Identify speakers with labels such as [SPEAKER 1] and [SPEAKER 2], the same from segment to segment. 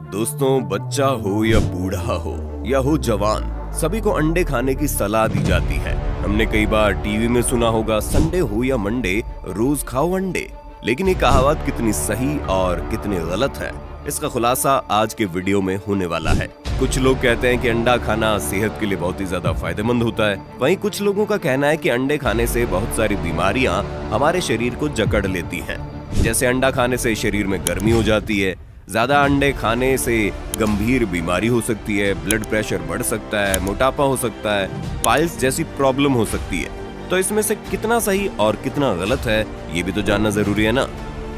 [SPEAKER 1] दोस्तों, बच्चा हो या बूढ़ा हो या हो जवान, सभी को अंडे खाने की सलाह दी जाती है। हमने कई बार टीवी में सुना होगा, संडे हो या मंडे रोज खाओ अंडे। लेकिन ये कहावत कितनी सही और कितनी गलत है, इसका खुलासा आज के वीडियो में होने वाला है। कुछ लोग कहते हैं कि अंडा खाना सेहत के लिए बहुत ही ज्यादा फायदेमंद होता है। वहीं कुछ लोगों का कहना है कि अंडे खाने से बहुत सारी बीमारियां हमारे शरीर को जकड़ लेती हैं। जैसे अंडा खाने से शरीर में गर्मी हो जाती है, ज्यादा अंडे खाने से गंभीर बीमारी हो सकती है, ब्लड प्रेशर बढ़ सकता है, मोटापा हो सकता है, पाइल्स जैसी प्रॉब्लम हो सकती है। तो इसमें से कितना सही और कितना गलत है, ये भी तो जानना जरूरी है ना।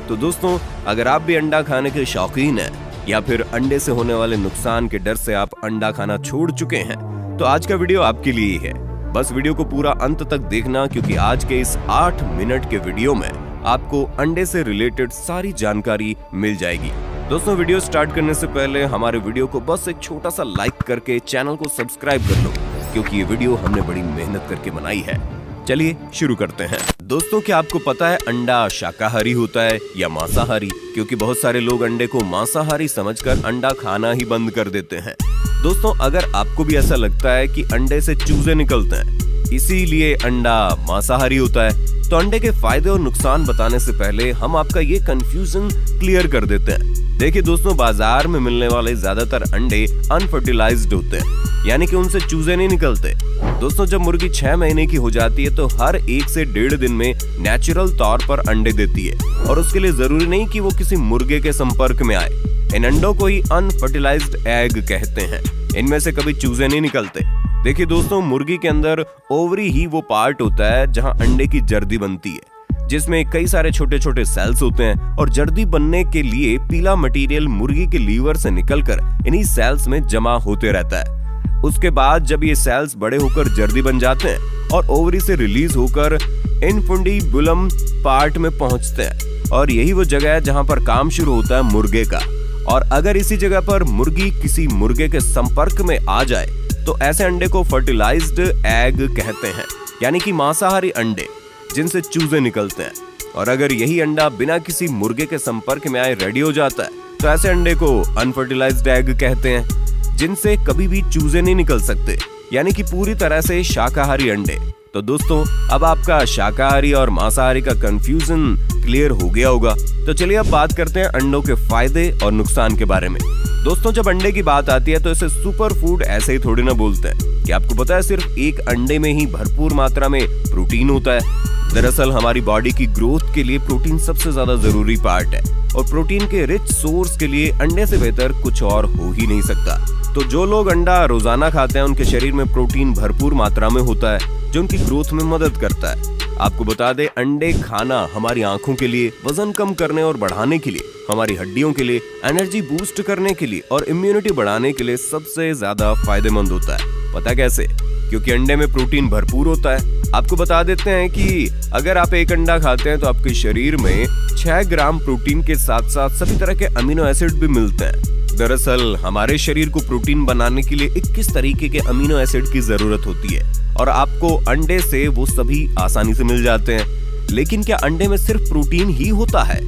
[SPEAKER 1] तो दोस्तों, अगर आप भी अंडा खाने के शौकीन हैं या फिर अंडे से होने वाले नुकसान के डर से आप अंडा खाना छोड़ चुके हैं, तो आज का वीडियो आपके लिए ही है। बस वीडियो को पूरा अंत तक देखना, क्योंकि आज के इस 8 मिनट के वीडियो में आपको अंडे से रिलेटेड सारी जानकारी मिल जाएगी। दोस्तों, वीडियो स्टार्ट करने से पहले हमारे वीडियो को बस एक छोटा सा लाइक करके चैनल को सब्सक्राइब कर लो, क्योंकि ये वीडियो हमने बड़ी मेहनत करके बनाई है। चलिए शुरू करते हैं। दोस्तों, क्या आपको पता है अंडा शाकाहारी होता है या मांसाहारी? क्योंकि बहुत सारे लोग अंडे को मांसाहारी समझकर अंडा खाना ही बंद कर देते हैं। दोस्तों, अगर आपको भी ऐसा लगता है कि अंडे से चूजे निकलते हैं, इसीलिए अंडा मांसाहारी होता है, तो अंडे के फायदे और नुकसान बताने से पहले हम आपका ये कंफ्यूजन क्लियर कर देते हैं। देखिए दोस्तों, बाजार में मिलने वाले ज्यादातर अंडे अनफर्टिलाइज्ड होते हैं, यानी कि उनसे चूजे नहीं निकलते। दोस्तों, जब मुर्गी 6 महीने की हो जाती है तो हर 1 से 1.5 दिन में नेचुरल तौर पर अंडे देती है, और उसके लिए जरूरी नहीं कि वो किसी मुर्गे के संपर्क में आए। इन अंडों को ही अनफर्टिलाइज्ड एग कहते हैं। इनमें से कभी चूजे नहीं निकलते। देखिए दोस्तों, मुर्गी के अंदर ओवरी ही वो पार्ट होता है जहां अंडे की जर्दी बनती है, जिसमें कई सारे छोटे छोटे सेल्स होते हैं, और जर्दी बनने के लिए पीला मटेरियल मुर्गी के लीवर से निकलकर इन्हीं सेल्स में जमा होते रहता है। उसके बाद जब ये सेल्स बड़े होकर जर्दी बन जाते हैं और ओवरी से रिलीज होकर इनफुंडिबुलम पार्ट में पहुंचते हैं, और यही वो जगह है जहां पर काम शुरू होता है मुर्गे का। और अगर इसी जगह पर मुर्गी किसी मुर्गे के संपर्क में आ जाए तो ऐसे अंडे को फर्टिलाइज्ड एग कहते हैं, यानी कि मांसाहारी अंडे जिनसे चूजे निकलते हैं। और अगर यही अंडा बिना किसी मुर्गे के संपर्क में आए रेडी हो जाता है, तो ऐसे अंडे को अनफर्टिलाइज्ड एग कहते हैं, जिनसे कभी भी चूजे नहीं निकल सकते, यानी कि पूरी तरह से शाकाहारी अंडे। तो दोस्तों, अब आपका शाकाहारी और मांसाहारी का कंफ्यूजन क्लियर हो गया होगा। तो चलिए अब बात करते हैं अंडों के फायदे और नुकसान के बारे में। दोस्तों, जब अंडे की बात आती है तो इसे सुपर फूड ऐसे ही थोड़ी ना बोलते हैं। कि आपको पता है, सिर्फ एक अंडे में ही भरपूर मात्रा में प्रोटीन होता है। दरअसल हमारी बॉडी की ग्रोथ के लिए प्रोटीन सबसे ज्यादा जरूरी पार्ट है, और प्रोटीन के रिच सोर्स के लिए अंडे से बेहतर कुछ और हो ही नहीं सकता। तो जो लोग अंडा रोजाना खाते हैं, उनके शरीर में प्रोटीन भरपूर मात्रा में होता है, जो उनकी ग्रोथ में मदद करता है। आपको बता दें, अंडे खाना हमारी आंखों के लिए, वजन कम करने और बढ़ाने के लिए, हमारी हड्डियों के लिए, एनर्जी बूस्ट करने के लिए और इम्यूनिटी बढ़ाने के लिए सबसे ज्यादा फायदेमंद होता है। पता कैसे? क्योंकि अंडे में प्रोटीन भरपूर होता है। आपको बता देते हैं कि अगर आप एक अंडा खाते हैं तो आपके शरीर में 6 ग्राम प्रोटीन के साथ साथ सभी तरह के अमीनो एसिड भी मिलते हैं। दरअसल हमारे शरीर को प्रोटीन बनाने के लिए 21 तरीके के अमीनो एसिड की जरूरत होती है, और आपको अंडे से वो सभी आसानी से मिल जाते हैं। लेकिन क्या अंडे में सिर्फ प्रोटीन ही होता है?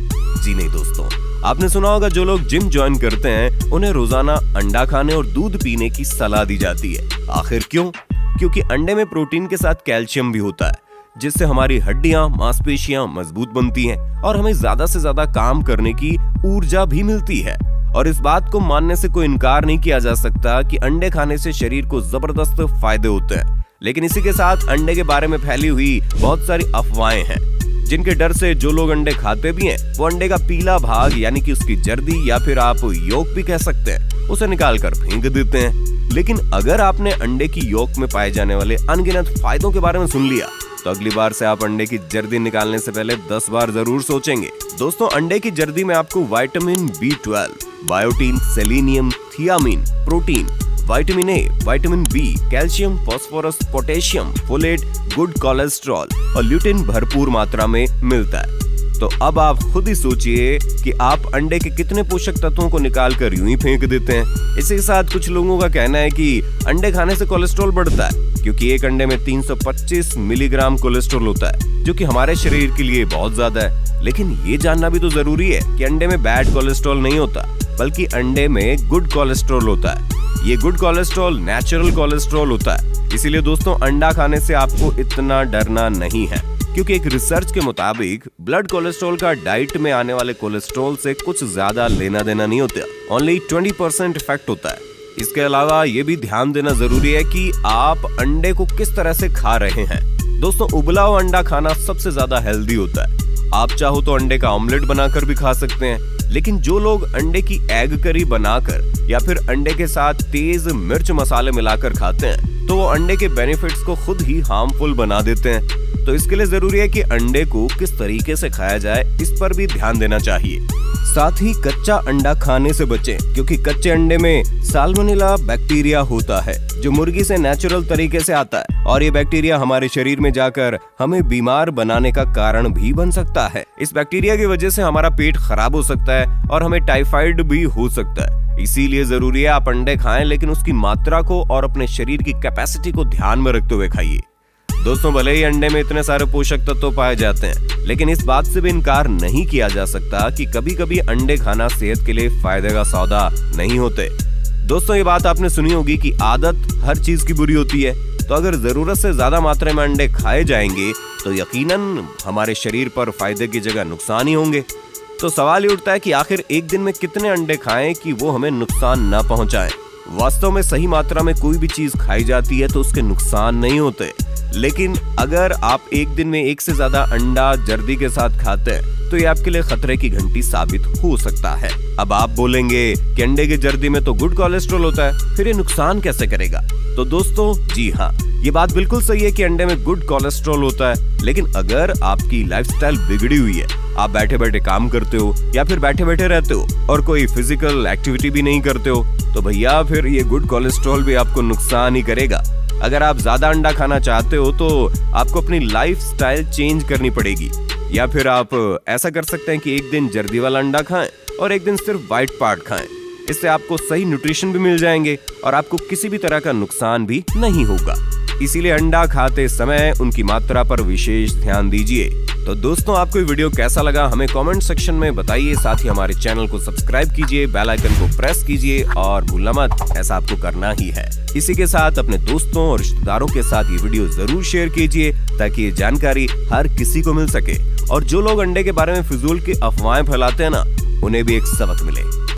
[SPEAKER 1] जी नहीं दोस्तों, आपने सुना होगा जो लोग जिम ज्वाइन करते हैं उन्हें रोजाना अंडा खाने और दूध पीने की सलाह दी जाती है। आखिर क्यों? क्योंकि अंडे में प्रोटीन के साथ कैल्शियम भी होता है, जिससे हमारी हड्डियां, मांसपेशियां मजबूत बनती हैं और हमें ज्यादा से ज्यादा काम करने की ऊर्जा भी मिलती है। और इस बात को मानने से कोई इनकार नहीं किया जा सकता कि अंडे खाने से शरीर को जबरदस्त फायदे होते हैं। लेकिन इसी के साथ अंडे के बारे में फैली हुई बहुत सारी अफवाहें हैं, जिनके डर से जो लोग अंडे खाते भी हैं, वो अंडे का पीला भाग, यानी कि उसकी जर्दी या फिर आप योक भी कह सकते हैं, उसे निकाल कर फेंक देते हैं। लेकिन अगर आपने अंडे की योक में पाए जाने वाले अनगिनत फायदों के बारे में सुन लिया, तो अगली बार से आप अंडे की जर्दी निकालने से पहले 10 बार जरूर सोचेंगे। दोस्तों, अंडे की जर्दी में आपको vitamin B12, biotin, selenium, thiamine, protein, vitamin A, vitamin B, calcium, phosphorus, potassium, folate, good cholesterol और ल्यूटिन भरपूर मात्रा में मिलता है। तो अब आप खुद ही सोचिए कि आप अंडे के कितने पोषक तत्वों को निकाल कर यूं ही फेंक देते हैं। इसी के साथ कुछ लोगों का कहना है कि अंडे खाने से कोलेस्ट्रॉल बढ़ता है, क्योंकि एक अंडे में 325 मिलीग्राम कोलेस्ट्रॉल होता है, जो कि हमारे शरीर के लिए बहुत ज्यादा है। लेकिन ये जानना भी तो जरूरी है कि अंडे में बैड कोलेस्ट्रॉल नहीं होता, बल्कि अंडे में गुड कोलेस्ट्रॉल होता है। ये गुड कोलेस्ट्रॉल नेचुरल कोलेस्ट्रॉल होता है। इसीलिए दोस्तों अंडा खाने से आपको इतना डरना नहीं है, क्योंकि एक रिसर्च के मुताबिक ब्लड कोलेस्ट्रॉल का डाइट में आने वाले कोलेस्ट्रॉल से कुछ ज्यादा लेना देना नहीं होता, ओनली 20% इफेक्ट होता है। इसके अलावा ये भी ध्यान देना जरूरी है कि आप अंडे को किस तरह से खा रहे हैं। दोस्तों उबला हुआ अंडा खाना सबसे ज्यादा हेल्दी होता है। आप चाहो तो अंडे का ऑमलेट बनाकर भी खा सकते हैं, लेकिन जो लोग अंडे की एग करी बनाकर या फिर अंडे के साथ तेज मिर्च मसाले मिलाकर खाते हैं, तो वो अंडे के बेनिफिट्स को खुद ही हार्मफुल बना देते हैं। तो इसके लिए जरूरी है कि अंडे को किस तरीके से खाया जाए, इस पर भी ध्यान देना चाहिए। साथ ही कच्चा अंडा खाने से बचें, क्योंकि कच्चे अंडे में साल्मोनेला बैक्टीरिया होता है जो मुर्गी से नेचुरल तरीके से आता है, और ये बैक्टीरिया हमारे शरीर में जाकर हमें बीमार बनाने का कारण भी बन सकता है। इस बैक्टीरिया की वजह से हमारा पेट खराब हो सकता है और हमें टाइफाइड भी हो सकता है। इसीलिए जरूरी है आप अंडे खाएं, लेकिन उसकी मात्रा को और अपने शरीर की कैपेसिटी को ध्यान में रखते हुए खाइए। दोस्तों भले ही अंडे में इतने सारे पोषक तत्व पाए जाते हैं, लेकिन इस बात से भी इनकार नहीं किया जा सकता कि कभी कभी अंडे खाना सेहत के लिए फायदे का सौदा नहीं होते। दोस्तों ये बात आपने सुनी होगी कि आदत हर चीज की बुरी होती है। तो अगर जरूरत से ज्यादा मात्रा में अंडे खाए जाएंगे तो यकीनन हमारे शरीर पर फायदे की जगह नुकसान ही होंगे। तो सवाल ये उठता है कि आखिर एक दिन में कितने अंडे खाएं कि वो हमें नुकसान न पहुंचाएं। वास्तव में सही मात्रा में कोई भी चीज खाई जाती है तो उसके नुकसान नहीं होते, लेकिन अगर आप एक दिन में एक से ज्यादा अंडा जर्दी के साथ खाते हैं तो ये आपके लिए खतरे की घंटी साबित हो सकता है। अब आप बोलेंगे कि अंडे की जर्दी में तो गुड कोलेस्ट्रॉल होता है, फिर ये नुकसान कैसे करेगा? तो दोस्तों जी हाँ, ये बात बिल्कुल सही है कि अंडे में गुड कोलेस्ट्रॉल होता है, लेकिन अगर आपकी लाइफस्टाइल बिगड़ी हुई है, आप बैठे बैठे काम करते हो या फिर बैठे बैठे रहते हो और कोई फिजिकल एक्टिविटी भी नहीं करते हो, तो भैया फिर ये गुड कोलेस्ट्रॉल भी आपको नुकसान ही करेगा। अगर आप ज्यादा अंडा खाना चाहते हो तो आपको अपनी लाइफस्टाइल चेंज करनी पड़ेगी, या फिर आप ऐसा कर सकते हैं कि एक दिन जर्दी वाला अंडा खाएं और एक दिन सिर्फ व्हाइट पार्ट खाएं। इससे आपको सही न्यूट्रिशन भी मिल जाएंगे और आपको किसी भी तरह का नुकसान भी नहीं होगा। इसीलिए अंडा खाते समय उनकी मात्रा पर विशेष ध्यान दीजिए। तो दोस्तों आपको ये वीडियो कैसा लगा हमें कमेंट सेक्शन में बताइए। साथ ही हमारे चैनल को सब्सक्राइब कीजिए, बेल आइकन को प्रेस कीजिए और भूलना मत, ऐसा आपको करना ही है। इसी के साथ अपने दोस्तों और रिश्तेदारों के साथ ये वीडियो जरूर शेयर कीजिए ताकि ये जानकारी हर किसी को मिल सके और जो लोग अंडे के बारे में फिजूल की अफवाहें फैलाते हैं ना, उन्हें भी एक सबक मिले।